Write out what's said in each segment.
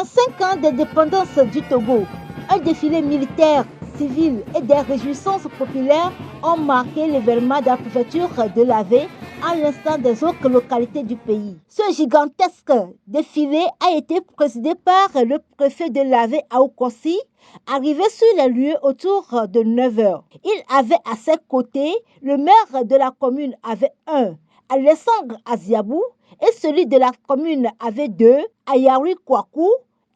65 ans d'indépendance du Togo, un défilé militaire, civil et des réjouissances populaires ont marqué l'événement de la préfecture de Lavé à l'instar des autres localités du pays. Ce gigantesque défilé a été présidé par le préfet de Lavé, Aoukossi, arrivé sur les lieux autour de 9 h. Il avait à ses côtés le maire de la commune avait 1, Alessandre Aziabou, et celui de la commune avait 2, Ayari Kwaku,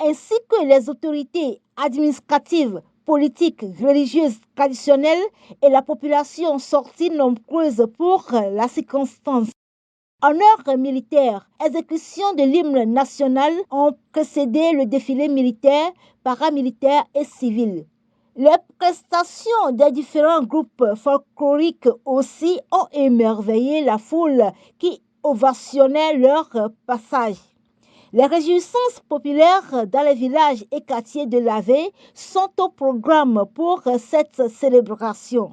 ainsi que les autorités administratives, politiques, religieuses, traditionnelles et la population sortie nombreuse pour la circonstance. Honneur militaire, exécution de l'hymne national ont précédé le défilé militaire, paramilitaire et civil. Les prestations des différents groupes folkloriques aussi ont émerveillé la foule qui ovationnait leur passage. Les réjouissances populaires dans les villages et quartiers de Lavé sont au programme pour cette célébration.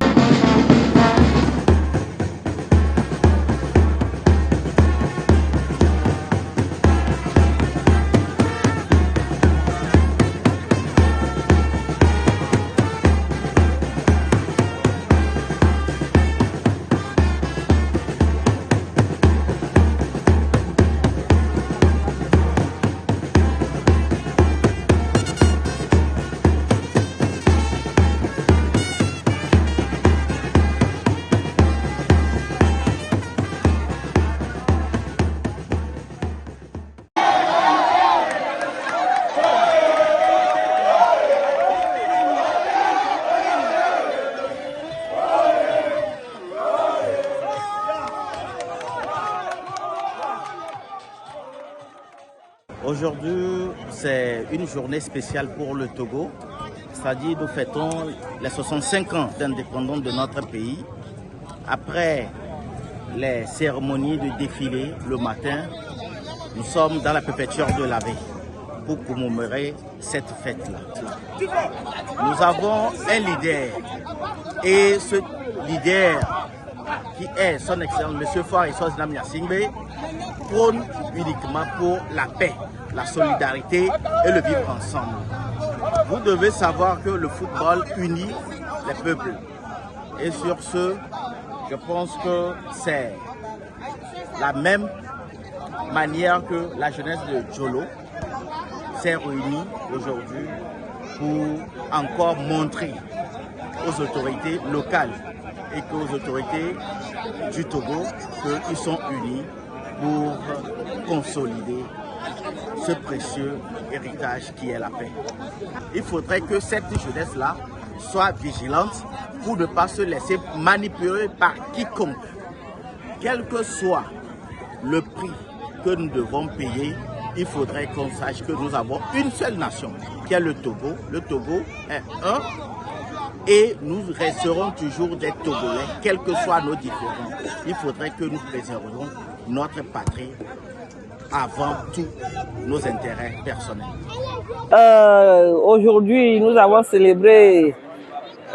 Aujourd'hui, c'est une journée spéciale pour le Togo, c'est-à-dire nous fêtons les 65 ans d'indépendance de notre pays. Après les cérémonies de défilé le matin, nous sommes dans la préfecture de Lavé pour commémorer cette fête-là. Nous avons un leader et ce leader qui est son excellence M. Farissos Namyasingbe prône uniquement pour la paix, la solidarité et le vivre ensemble. Vous devez savoir que le football unit les peuples. Et sur ce, je pense que c'est la même manière que la jeunesse de Djolo s'est réunie aujourd'hui pour encore montrer aux autorités locales et aux autorités du Togo qu'ils sont unis pour consolider ce précieux héritage qui est la paix. Il faudrait que cette jeunesse-là soit vigilante pour ne pas se laisser manipuler par quiconque. Quel que soit le prix que nous devons payer, il faudrait qu'on sache que nous avons une seule nation, qui est le Togo. Le Togo est un et nous resterons toujours des Togolais, quels que soient nos différends. Il faudrait que nous préservions notre patrie avant tous nos intérêts personnels. Aujourd'hui, nous avons célébré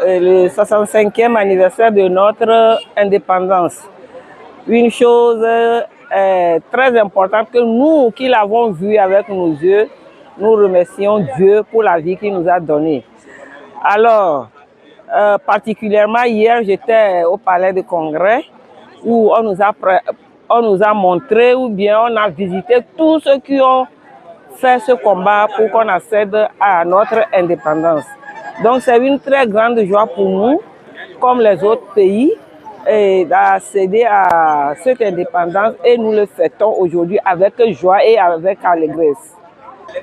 le 65e anniversaire de notre indépendance. Une chose très importante que nous qui l'avons vu avec nos yeux, nous remercions Dieu pour la vie qu'il nous a donnée. Alors, particulièrement hier, j'étais au palais de congrès où on nous a montré ou bien on a visité tous ceux qui ont fait ce combat pour qu'on accède à notre indépendance. Donc c'est une très grande joie pour nous, comme les autres pays, d'accéder à cette indépendance et nous le fêtons aujourd'hui avec joie et avec allégresse.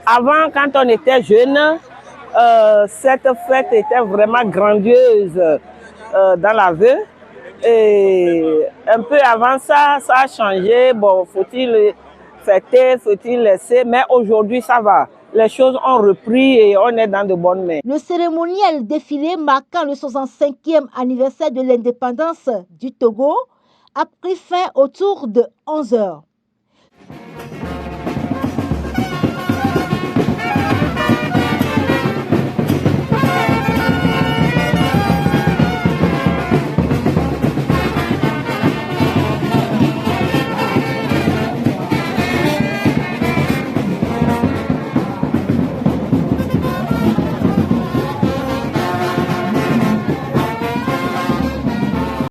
Avant, quand on était jeune, cette fête était vraiment grandiose dans la ville. Et un peu avant ça, ça a changé. Bon, faut-il fêter, faut-il laisser, mais aujourd'hui ça va. Les choses ont repris et on est dans de bonnes mains. Le cérémoniel défilé marquant le 65e anniversaire de l'indépendance du Togo a pris fin autour de 11 h.